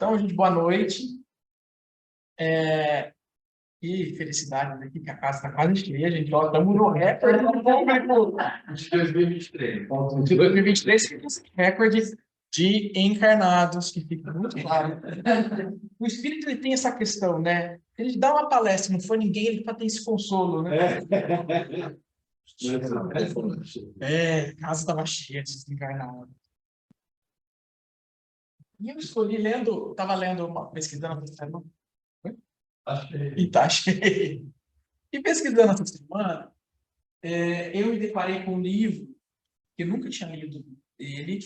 Então, gente, boa noite. E felicidade aqui, que a casa está quase cheia, gente. Ó, estamos no recorde do público De 2023. de 2023, que é esse recorde de encarnados, que fica muito claro. O espírito ele tem essa questão, né? Ele dá uma palestra, não foi ninguém, ele para ter esse consolo, né? A casa estava cheia de desencarnados. E eu escolhi lendo, estava lendo, pesquisando, e tá cheio. E pesquisando essa semana, eu me deparei com um livro que eu nunca tinha lido ele,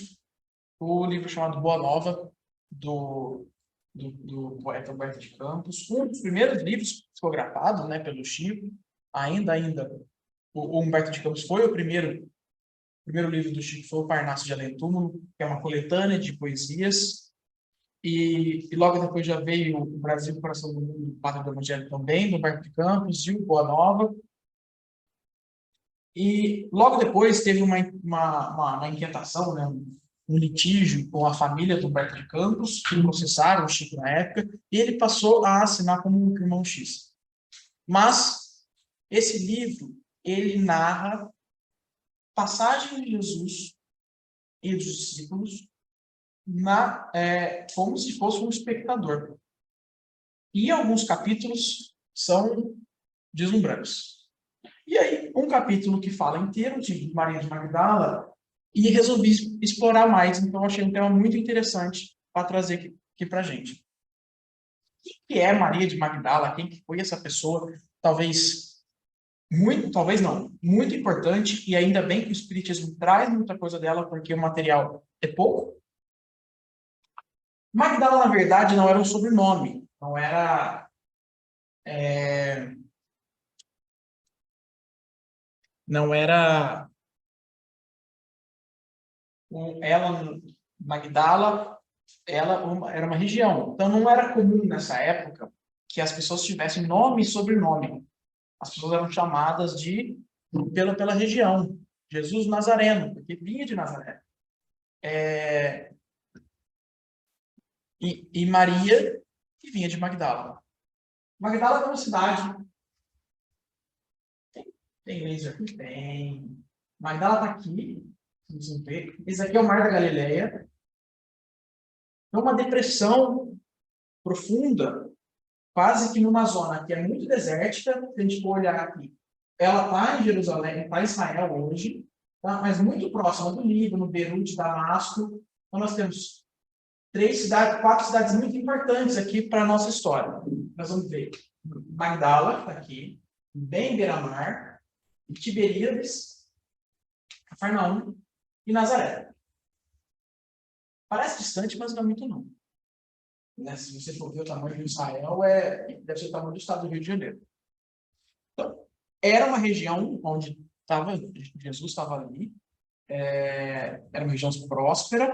o livro chamado Boa Nova, do poeta Humberto de Campos, um dos primeiros livros psicografados, né, pelo Chico, ainda, o Humberto de Campos foi o primeiro livro do Chico, foi o Parnaso de Além Túmulo, que é uma coletânea de poesias, e logo depois já veio o Brasil, Coração do Mundo, o Padre do Evangelho também, do Humberto de Campos, e o Boa Nova. E logo depois teve uma inquietação, né, um litígio com a família do Humberto de Campos, que processaram o Chico na época, e ele passou a assinar como um irmão X. Mas esse livro, ele narra passagem de Jesus e dos discípulos como se fosse um espectador. E alguns capítulos são deslumbrantes. E aí, um capítulo que fala inteiro de Maria de Magdala, e resolvi explorar mais, então achei um tema muito interessante para trazer aqui para a gente. O que é Maria de Magdala? Quem que foi essa pessoa? Talvez não, muito importante, e ainda bem que o Espiritismo traz muita coisa dela, porque o material é pouco. Magdala, na verdade, não era um sobrenome, não era... não era... ela, Magdala, era uma região. Então, não era comum nessa época que as pessoas tivessem nome e sobrenome. As pessoas eram chamadas pela região. Jesus Nazareno, porque vinha de Nazaré. E Maria, que vinha de Magdala. Magdala é uma cidade. Tem laser? Tem. Magdala está aqui. Esse aqui é o Mar da Galileia. É uma depressão profunda, quase que numa zona que é muito desértica. Se a gente for olhar aqui, ela está em Jerusalém, está em Israel hoje, tá? Mas muito próxima do Líbano, Beirute, Damasco. Então, nós temos quatro cidades muito importantes aqui para a nossa história. Nós vamos ver Magdala, está aqui, bem beira-mar, Tiberíades, Cafarnaum e Nazaré. Parece distante, mas não é muito não. Né? Se você for ver o tamanho de Israel, deve ser o tamanho do estado do Rio de Janeiro. Então, era uma região onde Jesus estava ali, era uma região próspera,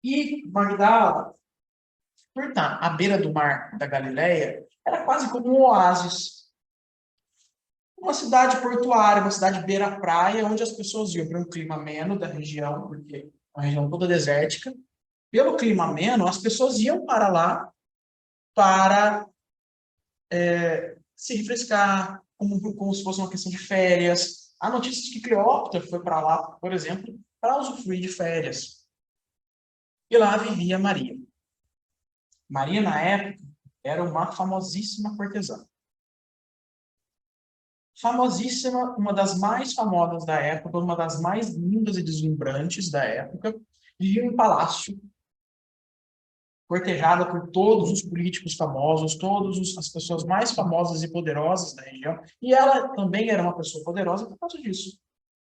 e Magdala, por estar à beira do mar da Galileia, era quase como um oásis. Uma cidade portuária, uma cidade beira-praia, onde as pessoas iam para um clima ameno da região, porque é uma região toda desértica. Pelo clima ameno, as pessoas iam para lá para se refrescar, como se fosse uma questão de férias. Há notícias que Cleópatra foi para lá, por exemplo, para usufruir de férias. E lá vivia Maria. Maria, na época, era uma famosíssima cortesã. Famosíssima, uma das mais famosas da época, uma das mais lindas e deslumbrantes da época, vivia em um palácio, cortejada por todos os políticos famosos, todas as pessoas mais famosas e poderosas da região, e ela também era uma pessoa poderosa por causa disso,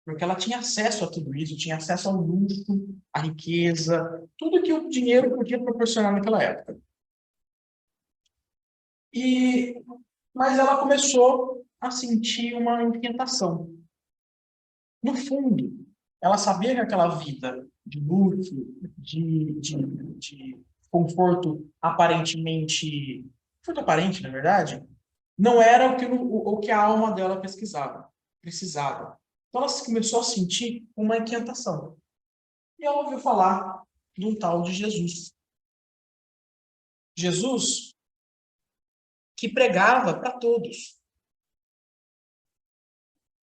porque ela tinha acesso a tudo isso, tinha acesso ao luxo, à riqueza, tudo que o dinheiro podia proporcionar naquela época. Mas ela começou a sentir uma inquietação. No fundo, ela sabia que aquela vida de luxo, de conforto aparentemente, conforto aparente, na verdade, não era o que a alma dela precisava. Então ela começou a sentir uma inquietação. E ela ouviu falar de um tal de Jesus. Jesus que pregava para todos.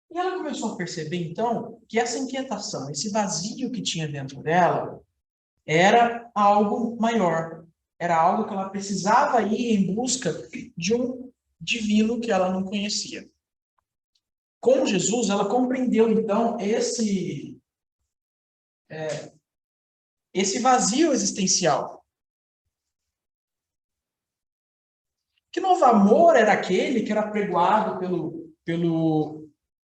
E ela começou a perceber, então, que essa inquietação, esse vazio que tinha dentro dela, era algo maior. Era algo que ela precisava ir em busca de um divino que ela não conhecia. Com Jesus, ela compreendeu, então, esse vazio existencial. Que novo amor era aquele que era pregoado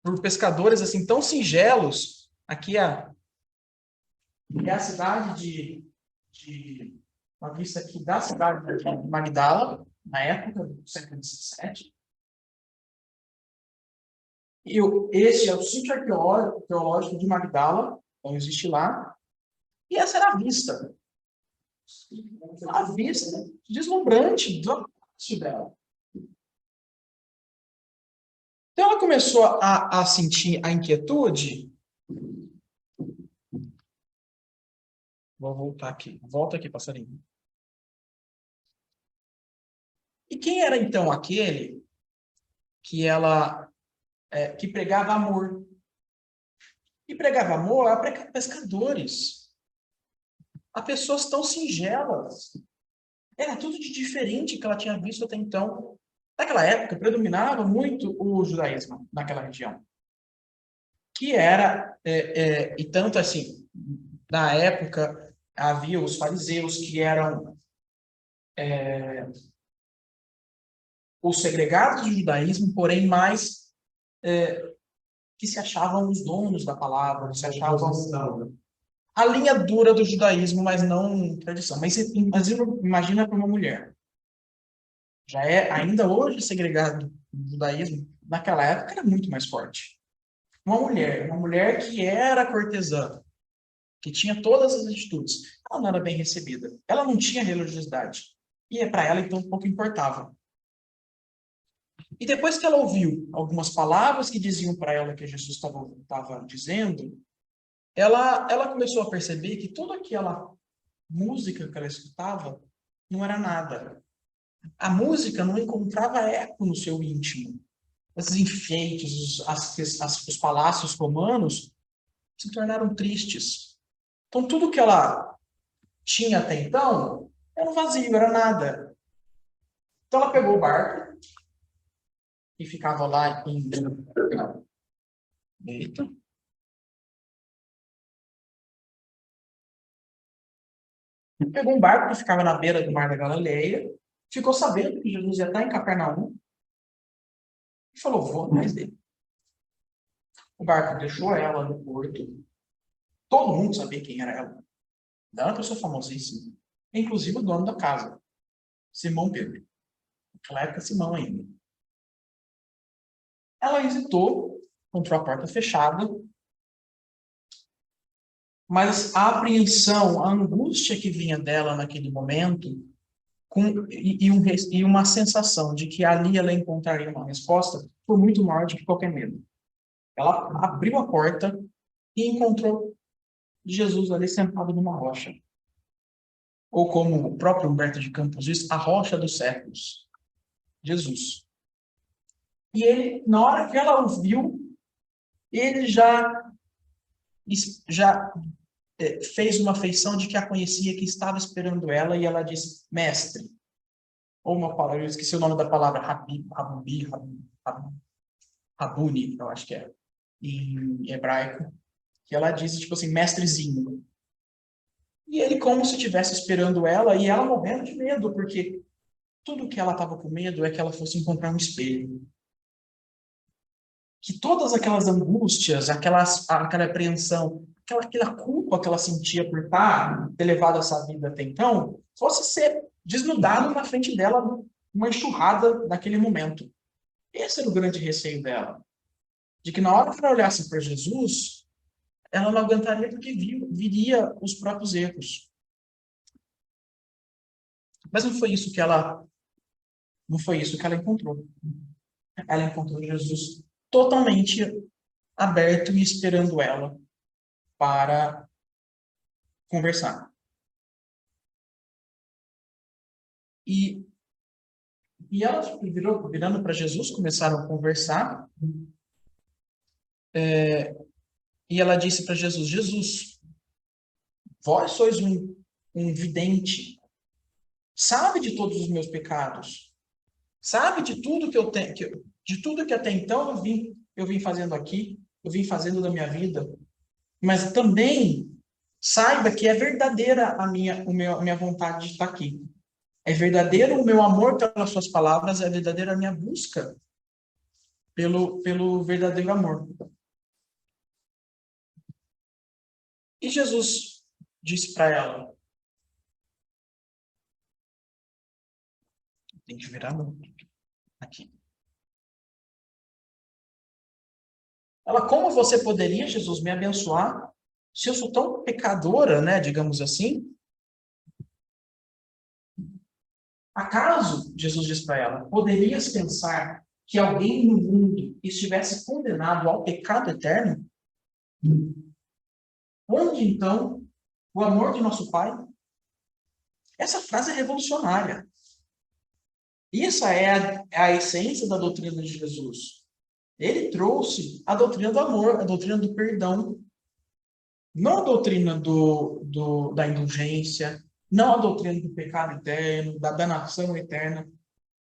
por pescadores assim tão singelos? Aqui é a cidade uma vista aqui da cidade de Magdala, na época do século XVII. Esse é o sítio arqueológico de Magdala, então existe lá. E essa era a vista. A vista deslumbrante do anúncio dela. Então ela começou a sentir a inquietude. Vou voltar aqui. Volta aqui, passarinho. E quem era então aquele que que pregava amor? E pregava amor a pescadores, a pessoas tão singelas. Era tudo de diferente que ela tinha visto até então. Naquela época, predominava muito o judaísmo naquela região. Que era, e tanto assim, na época, havia os fariseus que eram os segregados do judaísmo, porém mais que se achavam os donos da palavra, se achavam a linha dura do judaísmo, mas não tradição. Mas imagina para uma mulher. Já é, ainda hoje, segregado do judaísmo, naquela época era muito mais forte. Uma mulher que era cortesã, que tinha todas as atitudes, ela não era bem recebida. Ela não tinha religiosidade. E para ela, então, pouco importava. E depois que ela ouviu algumas palavras que diziam para ela que Jesus estava dizendo, ela começou a perceber que toda aquela música que ela escutava não era nada. A música não encontrava eco no seu íntimo. Esses enfeites, os palácios romanos se tornaram tristes. Então, tudo que ela tinha até então era um vazio, era nada. Então, ela pegou o barco e ficava lá em... Eita. Pegou um barco que ficava na beira do Mar da Galileia, ficou sabendo que Jesus ia estar em Capernaum e falou, vou atrás dele. O barco deixou ela no porto. Todo mundo sabia quem era ela. Ela era uma pessoa famosíssima. Inclusive o dono da casa, Simão Pedro. Naquela época, Simão ainda. Ela hesitou, encontrou a porta fechada, mas a apreensão, a angústia que vinha dela naquele momento, e uma sensação de que ali ela encontraria uma resposta, foi muito maior do que qualquer medo. Ela abriu a porta e encontrou Jesus ali sentado numa rocha. Ou como o próprio Humberto de Campos diz, a rocha dos séculos. Jesus. E ele, na hora que ela ouviu, ele já fez uma feição de que a conhecia, que estava esperando ela, e ela disse, mestre. Ou uma palavra, eu esqueci o nome da palavra, Rabuni, eu acho que é, em hebraico, que ela disse, tipo assim, mestrezinho. E ele como se estivesse esperando ela, e ela morrendo de medo, porque tudo que ela estava com medo é que ela fosse encontrar um espelho. Que todas aquelas angústias, aquela apreensão, aquela culpa que ela sentia por ter levado essa vida até então, fosse ser desnudado na frente dela uma enxurrada naquele momento. Esse era o grande receio dela. De que na hora que ela olhasse para Jesus, ela não aguentaria porque viria os próprios erros. Mas não foi isso que ela encontrou. Ela encontrou Jesus totalmente aberto e esperando ela para conversar. E elas virando para Jesus, começaram a conversar. E ela disse para Jesus: Jesus, vós sois um vidente, sabe de todos os meus pecados, sabe de tudo que eu tenho, de tudo que até então eu vim fazendo aqui, eu vim fazendo da minha vida, mas também saiba que é verdadeira a minha vontade de estar aqui. É verdadeiro o meu amor pelas suas palavras, é verdadeira a minha busca pelo verdadeiro amor. E Jesus disse para ela: tem que virar aqui. Ela: como você poderia, Jesus, me abençoar se eu sou tão pecadora, né, digamos assim? Acaso, Jesus disse para ela, poderias pensar que alguém no mundo estivesse condenado ao pecado eterno? Onde, então, o amor de nosso Pai? Essa frase é revolucionária. Isso é a essência da doutrina de Jesus. Ele trouxe a doutrina do amor, a doutrina do perdão. Não a doutrina da indulgência, não a doutrina do pecado eterno, da danação eterna.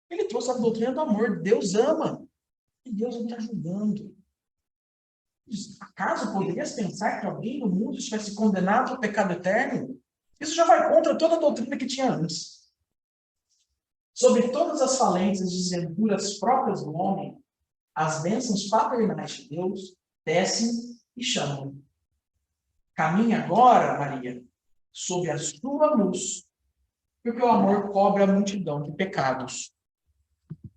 Ele trouxe a doutrina do amor. Deus ama. E Deus não está julgando. Acaso poderias pensar que alguém no mundo estivesse condenado ao pecado eterno? Isso já vai contra toda a doutrina que tinha antes. Sobre todas as falências e desventuras próprias do homem, as bênçãos paternais de Deus descem e chamam. Caminha agora, Maria, sob a sua luz, porque o amor cobre a multidão de pecados.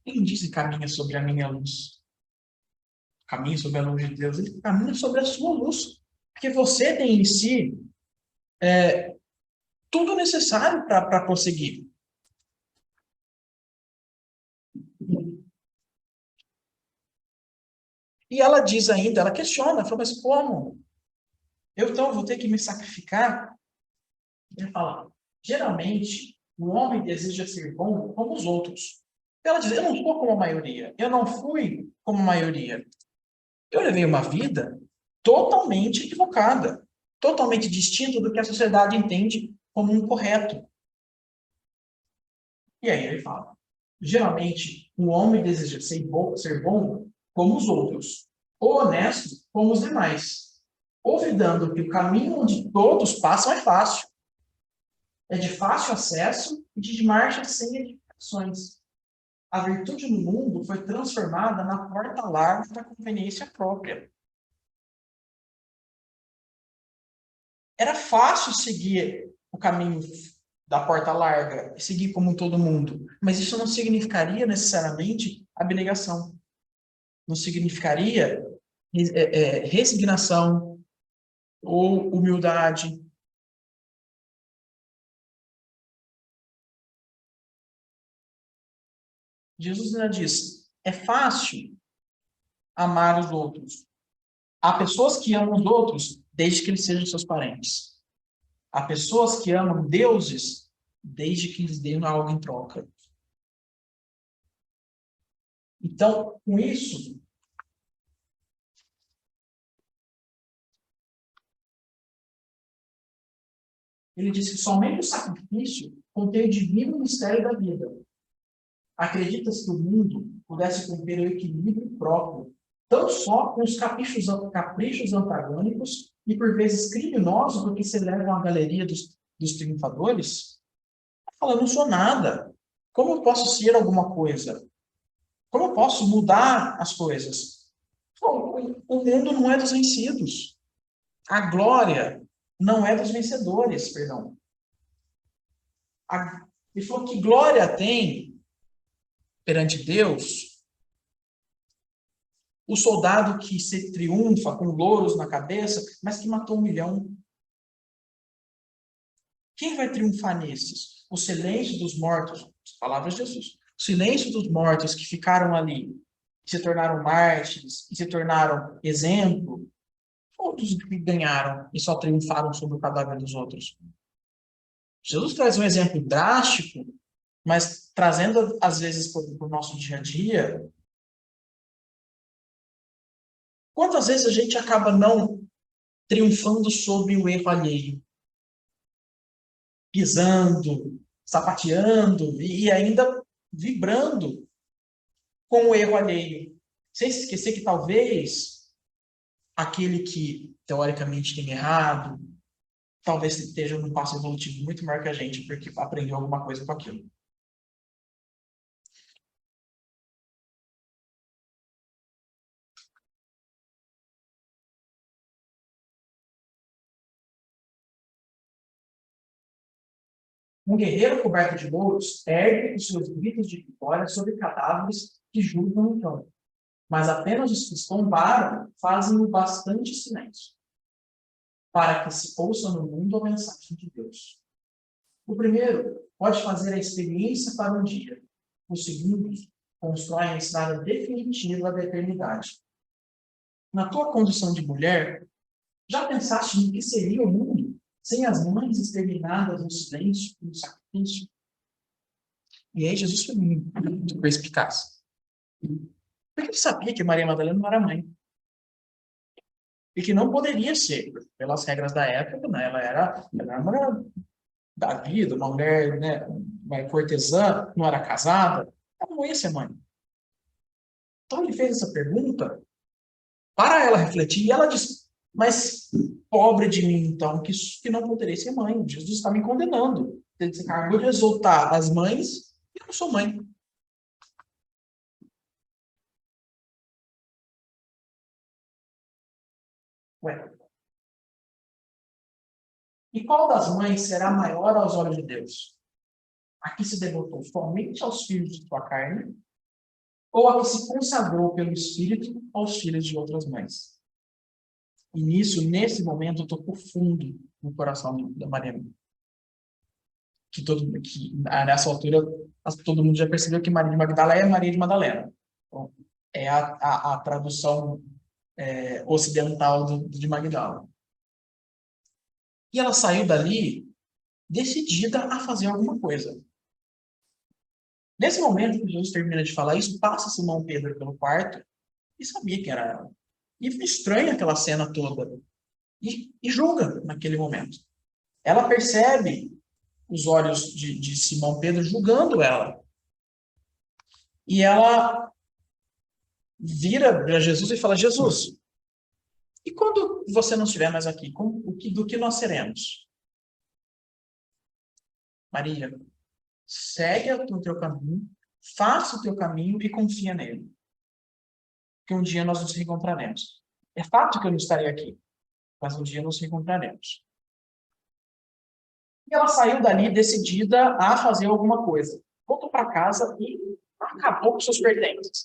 Quem disse caminha sobre a minha luz? Caminha sobre a luz de Deus, ele caminha sobre a sua luz. Porque você tem em si tudo necessário para prosseguir. E ela diz ainda, ela questiona, fala, mas como? Eu então vou ter que me sacrificar? Ele fala, geralmente, o homem deseja ser bom como os outros. Ela diz, eu não sou como a maioria, eu não fui como a maioria. Eu levei uma vida totalmente equivocada, totalmente distinta do que a sociedade entende como um correto. E aí ele fala, geralmente, o homem deseja ser bom como os outros, ou honesto como os demais, olvidando que o caminho onde todos passam é fácil. É de fácil acesso e de marcha sem edificações. A virtude no mundo foi transformada na porta larga da conveniência própria. Era fácil seguir o caminho da porta larga e seguir como todo mundo, mas isso não significaria necessariamente abnegação. Não significaria resignação ou humildade. Jesus ainda diz, é fácil amar os outros. Há pessoas que amam os outros desde que eles sejam seus parentes. Há pessoas que amam deuses desde que lhes deem algo em troca. Então, com isso, ele diz que somente o sacrifício contém o divino mistério da vida. Acredita-se que o mundo pudesse cumprir o equilíbrio próprio, tão só com os caprichos antagônicos e, por vezes, criminosos do que se levam à galeria dos triunfadores? Fala, eu não sou nada. Como eu posso ser alguma coisa? Como eu posso mudar as coisas? Bom, o mundo não é dos vencidos. A glória não é dos vencedores, perdão. Ele falou que glória tem perante Deus o soldado que se triunfa com louros na cabeça, mas que matou 1 milhão. Quem vai triunfar nesses? O silêncio dos mortos, as palavras de Jesus. O silêncio dos mortos que ficaram ali, que se tornaram mártires, que se tornaram exemplo, todos que ganharam e só triunfaram sobre o cadáver dos outros. Jesus traz um exemplo drástico, Mas trazendo, às vezes, para o nosso dia a dia, quantas vezes a gente acaba não triunfando sobre o erro alheio? Pisando, sapateando e ainda vibrando com o erro alheio. Sem se esquecer que talvez aquele que teoricamente tem errado, talvez esteja num passo evolutivo muito maior que a gente, porque aprendeu alguma coisa com aquilo. Um guerreiro coberto de louros ergue os seus gritos de vitória sobre cadáveres que julgam no chão. Mas apenas os que tombaram fazem o bastante silêncio para que se ouça no mundo a mensagem de Deus. O primeiro pode fazer a experiência para um dia. O segundo constrói a estrada definitiva da eternidade. Na tua condição de mulher, já pensaste no que seria o mundo sem as mães exterminadas no silêncio e no sacrifício? E aí Jesus foi muito perspicaz. Porque ele sabia que Maria Madalena não era mãe. E que não poderia ser, pelas regras da época, né? Ela era uma da vida, uma mulher, né, uma cortesã, não era casada, ela não ia ser mãe. Então ele fez essa pergunta para ela refletir, e ela disse, mas pobre de mim, então, que não poderei ser mãe. Jesus está me condenando. Ele se encarregou de exaltar as mães, e eu não sou mãe. Ué. E qual das mães será maior aos olhos de Deus? A que se devotou somente aos filhos de sua carne, ou a que se consagrou pelo Espírito aos filhos de outras mães? E nisso, nesse momento, eu tocou fundo no coração da Maria. Nessa altura, todo mundo já percebeu que Maria de Magdala é Maria de Madalena. Então, é a tradução ocidental de Magdala. E ela saiu dali decidida a fazer alguma coisa. Nesse momento que Jesus termina de falar isso, passa Simão Pedro pelo quarto e sabia que era ela. E estranha aquela cena toda. E julga naquele momento. Ela percebe os olhos de Simão Pedro julgando ela. E ela vira para Jesus e fala, Jesus, e quando você não estiver mais aqui, do que nós seremos? Maria, segue o teu caminho, faça o teu caminho e confia nele. Que um dia nós nos reencontraremos. É fato que eu não estarei aqui, mas um dia nos reencontraremos. E ela saiu dali decidida a fazer alguma coisa. Voltou para casa e acabou com seus pertences.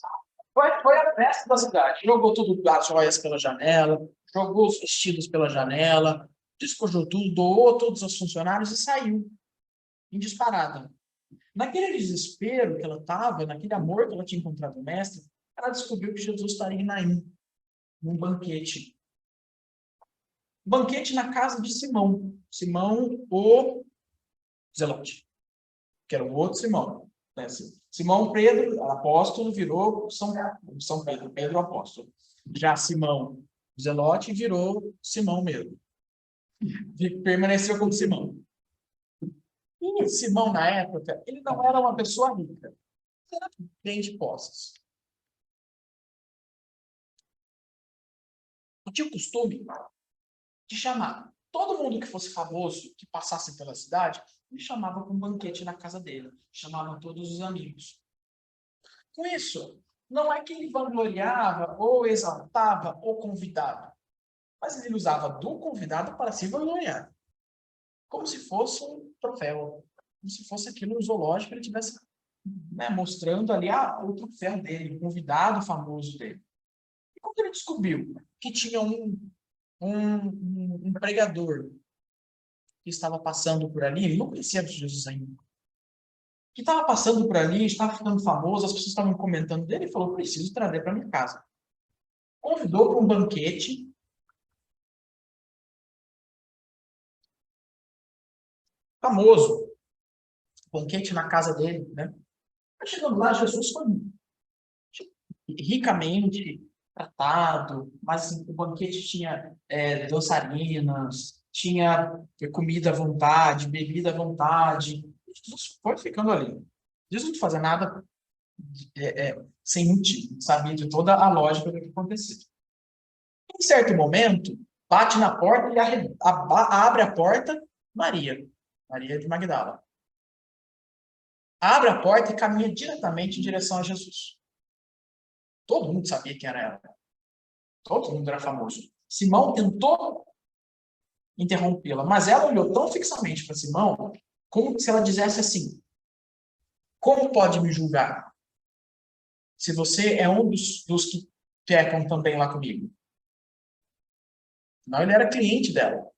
Foi a festa da cidade. Jogou tudo, as joias pela janela, jogou os vestidos pela janela, despojou tudo, doou todos os funcionários e saiu, em disparada. Naquele desespero que ela estava, naquele amor que ela tinha encontrado no mestre, ela descobriu que Jesus estaria em Naim, num banquete. Banquete na casa de Simão. Simão, o Zelote, que era o outro Simão. Né? Simão Pedro, apóstolo, virou São Pedro, Pedro apóstolo. Já Simão Zelote virou Simão mesmo. Permaneceu como Simão. E Simão, na época, ele não era uma pessoa rica. Ele era bem de posses. Eu tinha o costume de chamar todo mundo que fosse famoso, que passasse pela cidade, ele chamava para um banquete na casa dele. Chamava todos os amigos. Com isso, não é que ele vangloriava, ou exaltava, ou convidava. Mas ele usava do convidado para se vangloriar. Como se fosse um troféu. Como se fosse aquilo no zoológico, ele estivesse mostrando ali o troféu dele, o convidado famoso dele. E quando ele descobriu que tinha um pregador que estava passando por ali, ele não conhecia Jesus ainda, que estava passando por ali, estava ficando famoso, as pessoas estavam comentando dele, e falou, preciso trazer para minha casa. Convidou para um banquete, famoso, banquete na casa dele, né? Mas chegando lá, Jesus foi ricamente tratado, mas assim, o banquete tinha dançarinas, tinha comida à vontade, bebida à vontade. Jesus foi ficando ali. Jesus não fazia nada sem motivo, sabia de toda a lógica do que acontecia. Em certo momento, bate na porta e abre a porta Maria de Magdala. Abre a porta e caminha diretamente em direção a Jesus. Todo mundo sabia quem era ela. Todo mundo era famoso. Simão tentou interrompê-la, mas ela olhou tão fixamente para Simão, como se ela dissesse assim: como pode me julgar? Se você é um dos que pecam também lá comigo. Não, ele era cliente dela.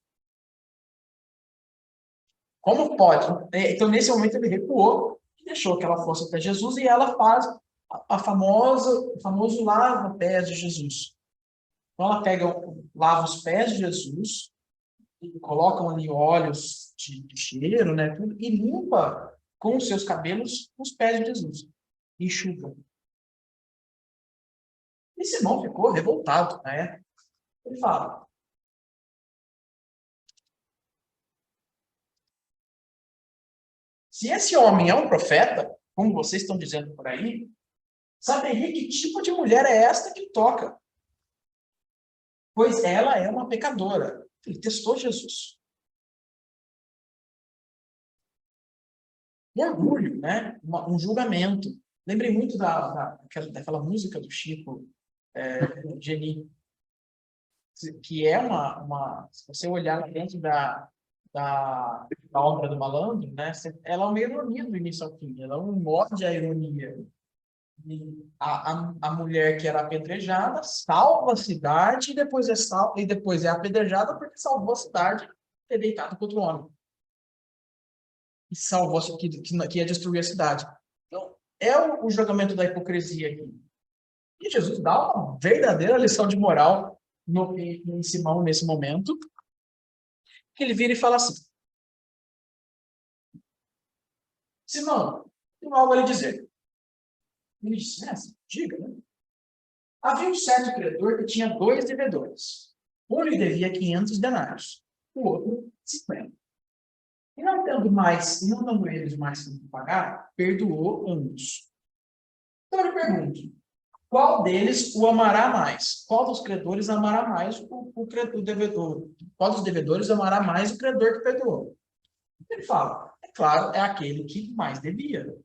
Como pode? Então, nesse momento, ele recuou e deixou que ela fosse até Jesus e ela faz o famoso lava-pés de Jesus. Então, ela lava os pés de Jesus, colocam ali óleos de cheiro, né, tudo, e limpa com os seus cabelos os pés de Jesus. E enxuga. E Simão ficou revoltado, né? Ele fala: se esse homem é um profeta, como vocês estão dizendo por aí, saberia que tipo de mulher é esta que toca? Pois ela é uma pecadora. Ele testou Jesus. Um orgulho, né? Um julgamento. Lembrei muito daquela música do Chico, Geni, que é se você olhar lá dentro da obra do Malandro, né? Ela é uma ironia do início ao fim. Ela é um modo à ironia. A mulher que era apedrejada salva a cidade e depois é apedrejada porque salvou a cidade ter deitado contra o homem. E salvou que ia destruir a cidade. Então, é o julgamento da hipocrisia aqui. E Jesus dá uma verdadeira lição de moral em Simão nesse momento, que ele vira e fala assim: Simão, tem algo a lhe dizer. Ele disse: diga, né? Havia um certo credor que tinha 2 devedores. Um lhe devia 500 denários, o outro 50. E não dando eles mais que pagar, perdoou ambos. Então eu lhe pergunto: qual deles o amará mais? Qual dos credores amará mais o devedor? Qual dos devedores amará mais o credor que perdoou? Ele fala: é claro, é aquele que mais devia.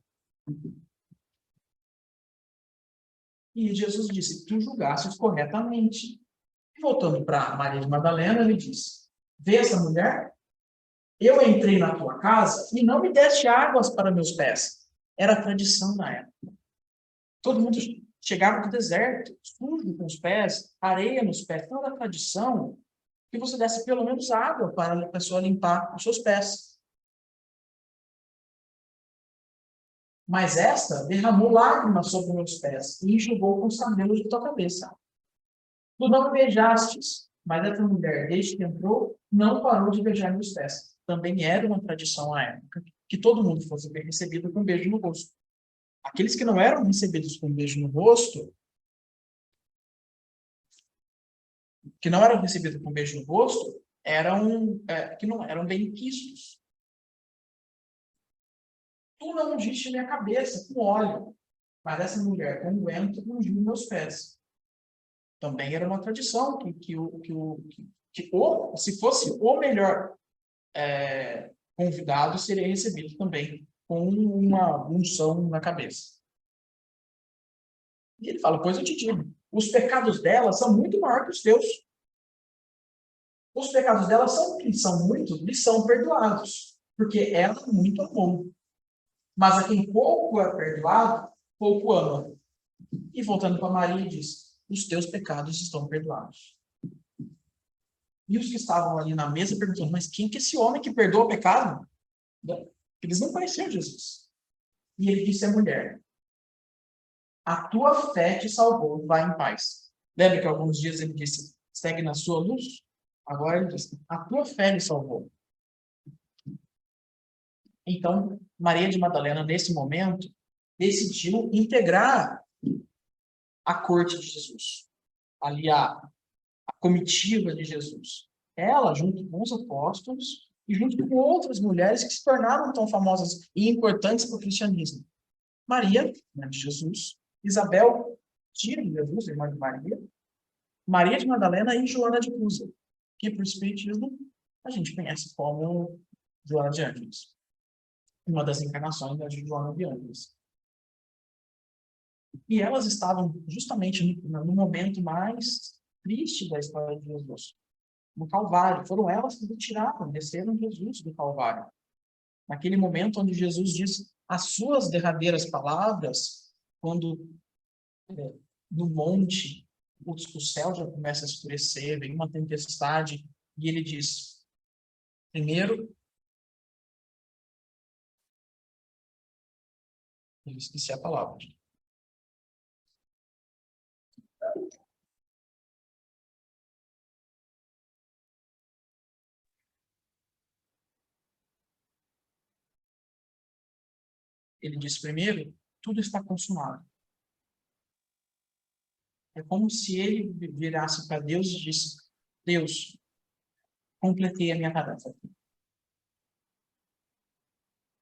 E Jesus disse: tu julgastes corretamente. E voltando para Maria de Madalena, ele disse: vê essa mulher? Eu entrei na tua casa e não me deste águas para meus pés. Era a tradição na época. Todo mundo chegava do deserto, sujo com os pés, areia nos pés. Então era a tradição que você desse pelo menos água para a pessoa limpar os seus pés. Mas esta derramou lágrimas sobre meus pés e enxugou com os cabelos de tua cabeça. Tu não me beijastes, mas essa mulher, desde que entrou, não parou de beijar meus pés. Também era uma tradição à época que todo mundo fosse bem recebido com um beijo no rosto. Aqueles que não eram recebidos com um beijo no rosto, que não eram bem quistos. Tu não ungiste minha cabeça com óleo, mas essa mulher com unguento ungiu meus pés. Também era uma tradição se fosse o melhor convidado, seria recebido também com uma unção na cabeça. E ele fala: pois eu te digo, os pecados dela são muito maiores que os teus. Os pecados dela são muitos, lhe são perdoados, porque ela muito amou. Mas a quem pouco é perdoado, pouco ama. E voltando para Maria, diz: os teus pecados estão perdoados. E os que estavam ali na mesa perguntando: mas quem que é esse homem que perdoa o pecado? Eles não conheciam Jesus. E ele disse à mulher: a tua fé te salvou, vai em paz. Lembra que alguns dias ele disse: segue na sua luz? Agora ele diz: a tua fé lhe salvou. Então, Maria de Madalena, nesse momento, decidiu integrar a corte de Jesus, ali a comitiva de Jesus. Ela, junto com os apóstolos, e junto com outras mulheres que se tornaram tão famosas e importantes para o cristianismo. Maria, mãe de Jesus, Isabel, tia de Jesus, irmã de Maria, Maria de Madalena e Joana de Cusa, que para o Espiritismo a gente conhece como Joana de Ângeles, uma das encarnações da Joana de Ângeles. E elas estavam justamente no momento mais triste da história de Jesus, no Calvário. Foram elas que retiraram, desceram Jesus do Calvário. Naquele momento onde Jesus diz as suas derradeiras palavras, quando no monte o céu já começa a escurecer, vem uma tempestade, e ele diz, primeiro, eu esqueci a palavra. Ele diz primeiro, tudo está consumado. É como se ele virasse para Deus e disse, Deus, completei a minha tarefa.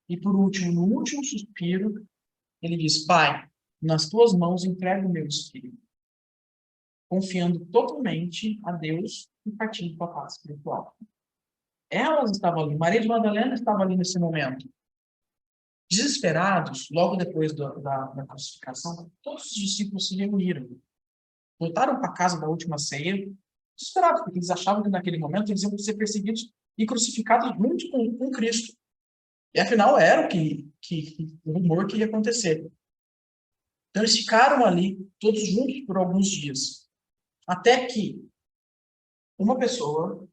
E por último, no último suspiro, ele diz, Pai, nas tuas mãos entrego o meu espírito, confiando totalmente a Deus e partindo para a paz espiritual. Elas estavam ali, Maria de Madalena estava ali nesse momento. Desesperados, logo depois da crucificação, todos os discípulos se reuniram. Voltaram para casa da última ceia, desesperados, porque eles achavam que naquele momento eles iam ser perseguidos e crucificados junto com Cristo. E afinal era o rumor que ia acontecer. Então eles ficaram ali, todos juntos por alguns dias. Até que uma pessoa,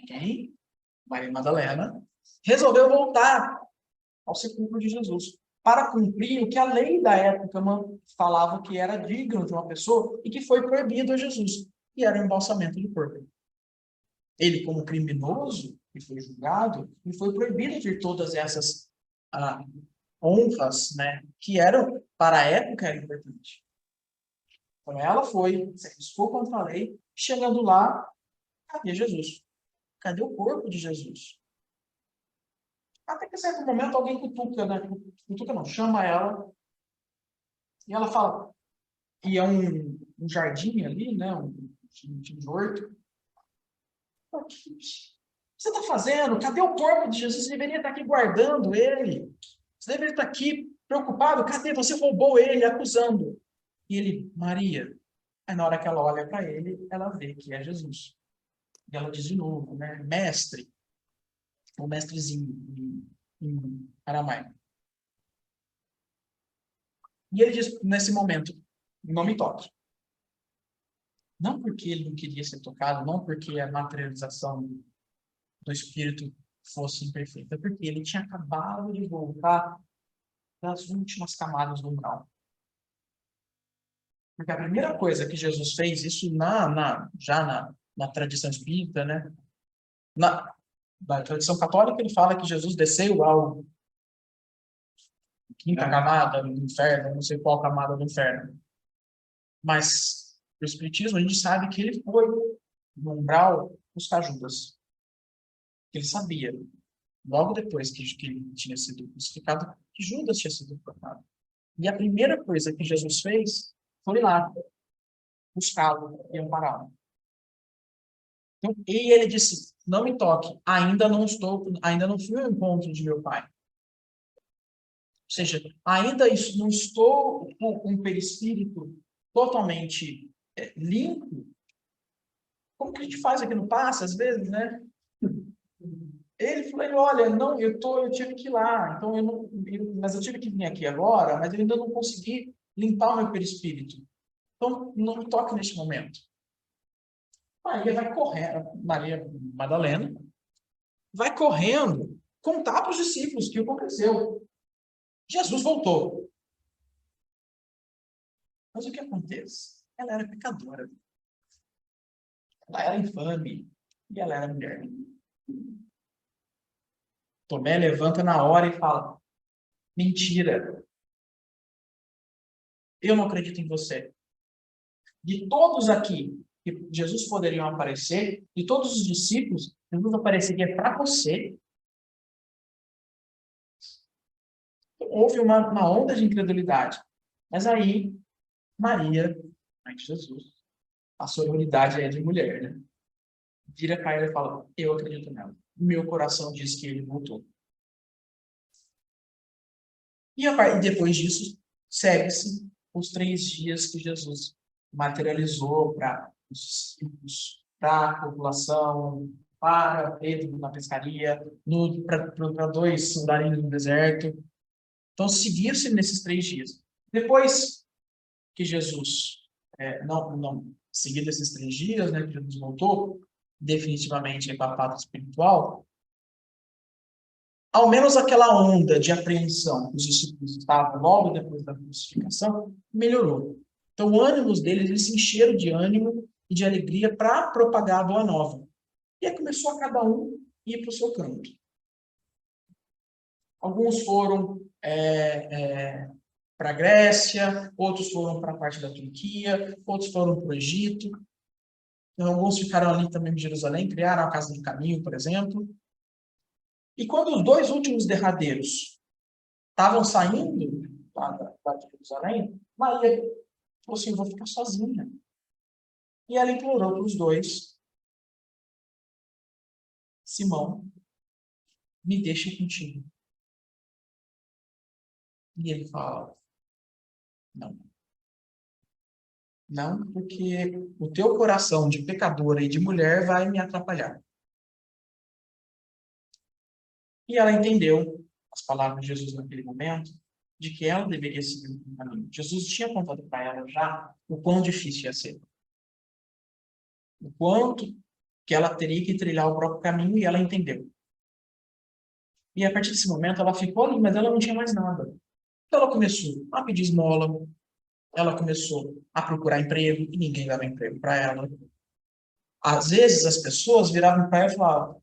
quem? Maria Madalena, resolveu voltar ao sepulcro de Jesus, para cumprir o que a lei da época falava que era digno de uma pessoa e que foi proibido a Jesus, e era o embalsamento do corpo. Ele, como criminoso, que foi julgado, e foi proibido de ter todas essas honras, né, que eram, para a época, era importante. Então ela foi, se arriscou contra a lei, chegando lá, cadê Jesus? Cadê o corpo de Jesus? Até que, em certo momento, alguém cutuca, né? Cutuca não, chama ela, e ela fala, e é um jardim ali, né? Um horto. O que você está fazendo? Cadê o corpo de Jesus? Você deveria estar aqui guardando ele. Você deveria estar aqui preocupado. Cadê? Você roubou ele, acusando. E ele, Maria. Aí, na hora que ela olha para ele, ela vê que é Jesus. E ela diz de novo, né? Mestre. O mestrezinho em aramaico. E ele diz, nesse momento, não me toque. Não porque ele não queria ser tocado, não porque a materialização do espírito fosse imperfeita, porque ele tinha acabado de voltar das últimas camadas do umbral. Porque a primeira coisa que Jesus fez, isso já na tradição espírita, né? Na tradição católica, ele fala que Jesus desceu ao quinta camada do inferno, não sei qual camada do inferno. Mas no espiritismo a gente sabe que ele foi no umbral buscar Judas. Ele sabia, logo depois que ele tinha sido crucificado, que Judas tinha sido cortado. E a primeira coisa que Jesus fez foi ir lá buscá-lo e ampará-lo. Então, e ele disse, não me toque, ainda não fui ao encontro de meu pai. Ou seja, ainda não estou com um perispírito totalmente limpo. Como que a gente faz aqui no passe, às vezes, né? Ele falou, olha, não, eu tive que ir lá, então mas eu tive que vir aqui agora, mas eu ainda não consegui limpar o meu perispírito. Então, não me toque neste momento. Maria vai correndo, Maria Madalena, vai correndo contar para os discípulos o que aconteceu. Jesus voltou. Mas o que acontece? Ela era pecadora. Ela era infame. E ela era mulher. Tomé levanta na hora e fala, Mentira. Eu não acredito em você. De todos aqui que Jesus poderia aparecer, de todos os discípulos, Jesus apareceria para você. Houve uma onda de incredulidade. Mas aí, Maria, mãe de Jesus, a sororidade é de mulher, né? Vira para ela e fala, eu acredito nela. Meu coração diz que ele voltou. E depois disso, segue-se os 3 dias que Jesus materializou para os discípulos, para a população, para Pedro na pescaria, para 2 andarem no deserto. Então, seguiu-se nesses 3 dias. Depois que Jesus, não seguido esses 3 dias, né, que Jesus voltou definitivamente para a pátria espiritual, ao menos aquela onda de apreensão que os discípulos estavam logo depois da crucificação, melhorou. Então, o ânimo deles, eles se encheram de ânimo e de alegria para propagar a boa nova. E aí começou a cada um ir para o seu canto. Alguns foram para a Grécia, outros foram para a parte da Turquia, outros foram para o Egito. Então, alguns ficaram ali também em Jerusalém, criaram a Casa do Caminho, por exemplo. E quando os 2 últimos derradeiros estavam saindo lá de Jerusalém, Maria falou assim, vou ficar sozinha. E ela implorou para os 2, Simão, me deixa contigo. E ele fala, não. Não, porque o teu coração de pecadora e de mulher vai me atrapalhar. E ela entendeu as palavras de Jesus naquele momento, de que ela deveria seguir um caminho. Jesus tinha contado para ela já o quão difícil ia ser. O quanto que ela teria que trilhar o próprio caminho, e ela entendeu. E a partir desse momento ela ficou ali, mas ela não tinha mais nada. Então ela começou a pedir esmola, ela começou a procurar emprego, e ninguém dava emprego para ela. Às vezes as pessoas viravam para ela e falavam,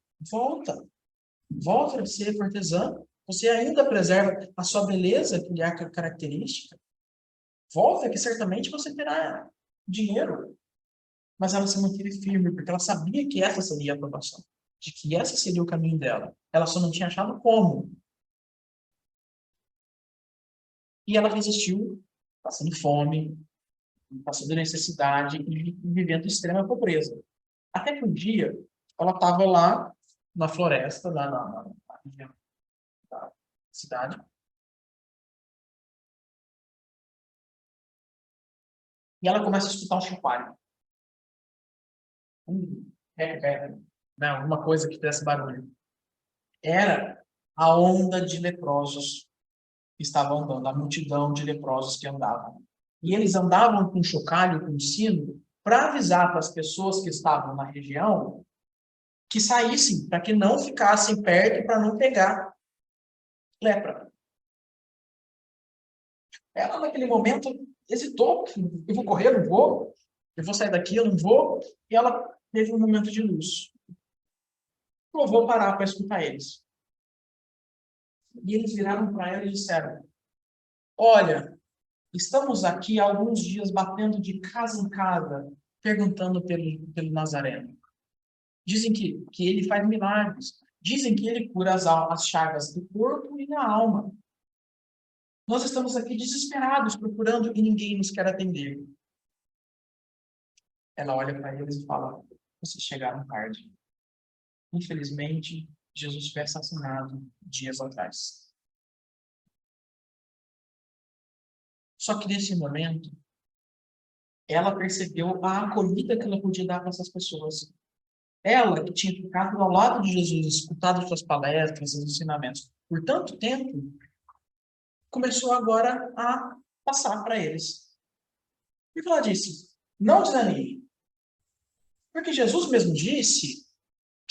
volta a ser cortesã, você ainda preserva a sua beleza, que é característica. Volta, que certamente você terá dinheiro. Mas ela se manteve firme, porque ela sabia que essa seria a aprovação, de que esse seria o caminho dela. Ela só não tinha achado como. E ela resistiu, passando fome, passando necessidade e vivendo extrema pobreza. Até que um dia, ela estava lá na floresta, na região da cidade, e ela começa a escutar um chocalho. Né, alguma coisa que fizesse barulho. Era a onda de leprosos que estavam andando, a multidão de leprosos que andavam. E eles andavam com chocalho, com sino, para avisar para as pessoas que estavam na região que saíssem, para que não ficassem perto, para não pegar lepra. Ela, naquele momento, hesitou. Eu vou correr, eu não vou. Eu vou sair daqui, eu não vou. E ela teve um momento de luz. Eu vou parar para escutar eles. E eles viraram para ela e disseram, olha, estamos aqui há alguns dias batendo de casa em casa, perguntando pelo Nazareno. Dizem que ele faz milagres. Dizem que ele cura as chagas do corpo e da alma. Nós estamos aqui desesperados, procurando e ninguém nos quer atender. Ela olha para eles e fala, vocês chegaram tarde. Infelizmente, Jesus foi assassinado dias atrás. Só que nesse momento, ela percebeu a acolhida que ela podia dar para essas pessoas. Ela, que tinha ficado ao lado de Jesus, escutado suas palestras, seus ensinamentos por tanto tempo, começou agora a passar para eles. E ela disse, não desanime. Porque Jesus mesmo disse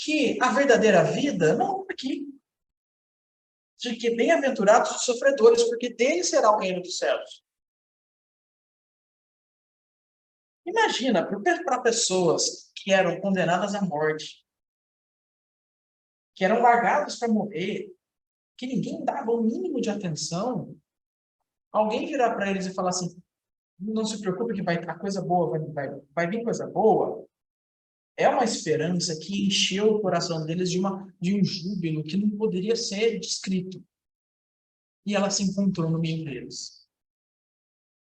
que a verdadeira vida não é aqui. De que bem-aventurados os sofredores, porque deles será o reino dos céus. Imagina, para pessoas que eram condenadas à morte, que eram largadas para morrer, que ninguém dava o mínimo de atenção, alguém virar para eles e falar assim, não se preocupe que a coisa boa vai vir coisa boa, é uma esperança que encheu o coração deles de um júbilo que não poderia ser descrito. E ela se encontrou no meio deles.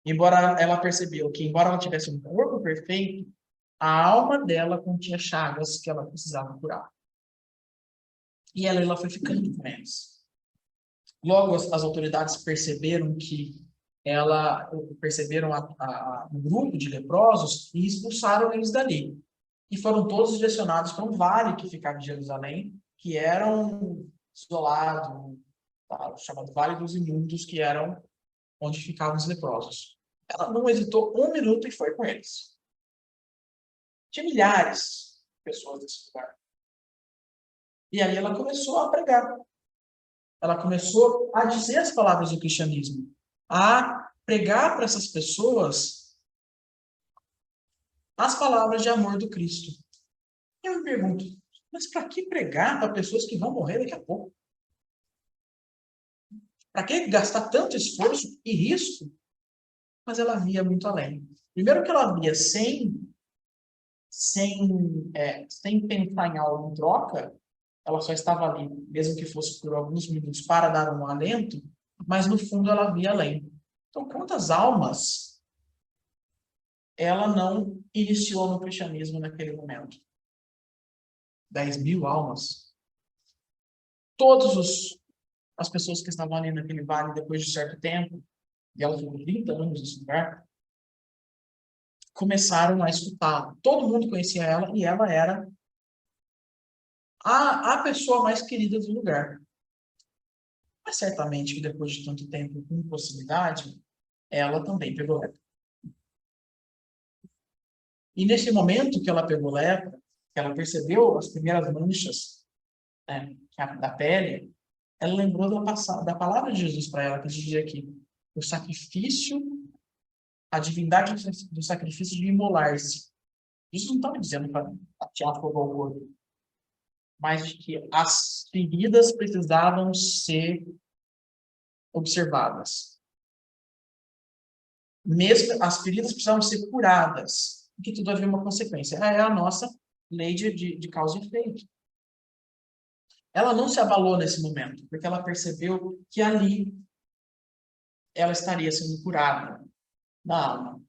Embora ela percebeu que, embora ela tivesse um corpo perfeito, a alma dela continha chagas que ela precisava curar. E ela foi ficando com eles. Logo, as autoridades perceberam que perceberam o grupo de leprosos e expulsaram eles dali. E foram todos direcionados para um vale que ficava em Jerusalém, que era um isolado, tá, chamado Vale dos Imundos, que eram onde ficavam os leprosos. Ela não hesitou um minuto e foi com eles. Tinha milhares de pessoas nesse lugar. E aí ela começou a pregar. Ela começou a dizer as palavras do cristianismo, a pregar para essas pessoas as palavras de amor do Cristo. E eu me pergunto, mas para que pregar para pessoas que vão morrer daqui a pouco? Para que gastar tanto esforço e risco? Mas ela via muito além. Primeiro que ela via sem pensar em algo em troca, ela só estava ali, mesmo que fosse por alguns minutos, para dar um alento, mas no fundo ela via além. Então, quantas almas ela não iniciou no cristianismo naquele momento? 10.000 almas. As pessoas que estavam ali naquele vale depois de certo tempo, e ela ficou 30 anos nesse lugar, começaram a escutá-la. Todo mundo conhecia ela e ela era a pessoa mais querida do lugar. Mas certamente que depois de tanto tempo com possibilidade, ela também pegou lepra. E nesse momento que ela pegou lepra, que ela percebeu as primeiras manchas, né, da pele, ela lembrou da palavra de Jesus para ela, que dizia aqui, o sacrifício, a divindade do sacrifício de imolar-se. Jesus não estava dizendo para atear fogo ao corpo, mas de que as feridas precisavam ser observadas. Mesmo as feridas precisavam ser curadas, porque tudo havia uma consequência. É a nossa lei de causa e efeito. Ela não se abalou nesse momento, porque ela percebeu que ali ela estaria sendo curada da alma.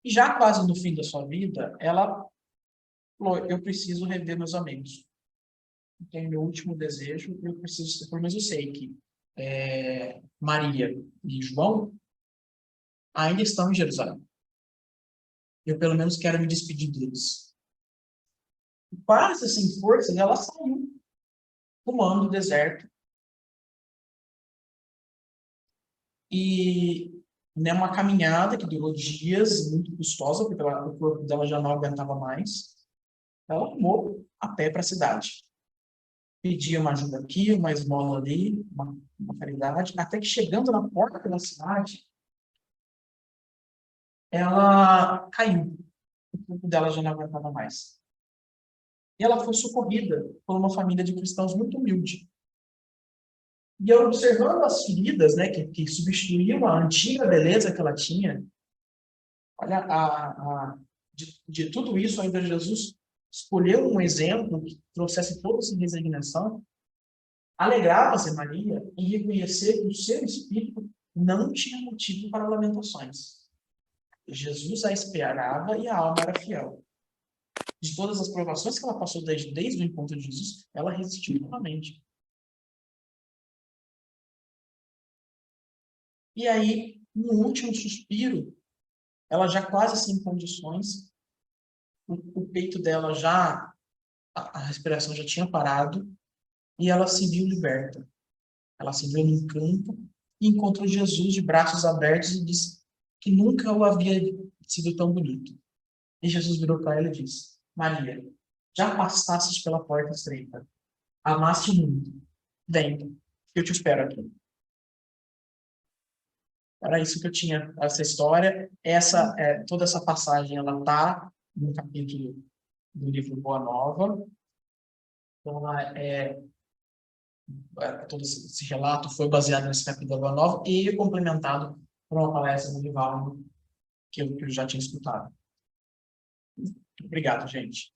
E já quase no fim da sua vida, ela falou, eu preciso rever meus amigos. Tem meu último desejo, eu preciso, pelo menos eu sei que Maria e João ainda estão em Jerusalém. Eu pelo menos quero me despedir deles. Quase sem força, ela saiu rumando o deserto. E uma caminhada que durou dias, muito custosa, porque o corpo dela já não aguentava mais. Ela rumou a pé para a cidade. Pedia uma ajuda aqui, uma esmola ali, uma caridade, até que chegando na porta da cidade, ela caiu. O corpo dela já não aguentava mais. E ela foi socorrida por uma família de cristãos muito humilde. E observando as feridas, né, que substituíam a antiga beleza que ela tinha, olha, de tudo isso ainda Jesus escolheu um exemplo que trouxesse toda essa resignação. Alegrava-se Maria em reconhecer que o seu espírito não tinha motivo para lamentações. Jesus a esperava e a alma era fiel. De todas as provações que ela passou desde o encontro de Jesus, ela resistiu novamente. E aí, no último suspiro, ela já quase sem condições, o peito dela já, a respiração já tinha parado, e ela se viu liberta. Ela se viu num campo e encontrou Jesus de braços abertos e disse que nunca o havia sido tão bonito. E Jesus virou para ela e disse, Maria, já passaste pela porta estreita, amaste o mundo, vem, eu te espero aqui. Era isso que eu tinha, essa história. Toda essa passagem, ela está no capítulo do livro Boa Nova. Então, ela é todo esse relato foi baseado nesse capítulo da Boa Nova e complementado por uma palestra do Rivaldo que eu já tinha escutado. Obrigado, gente.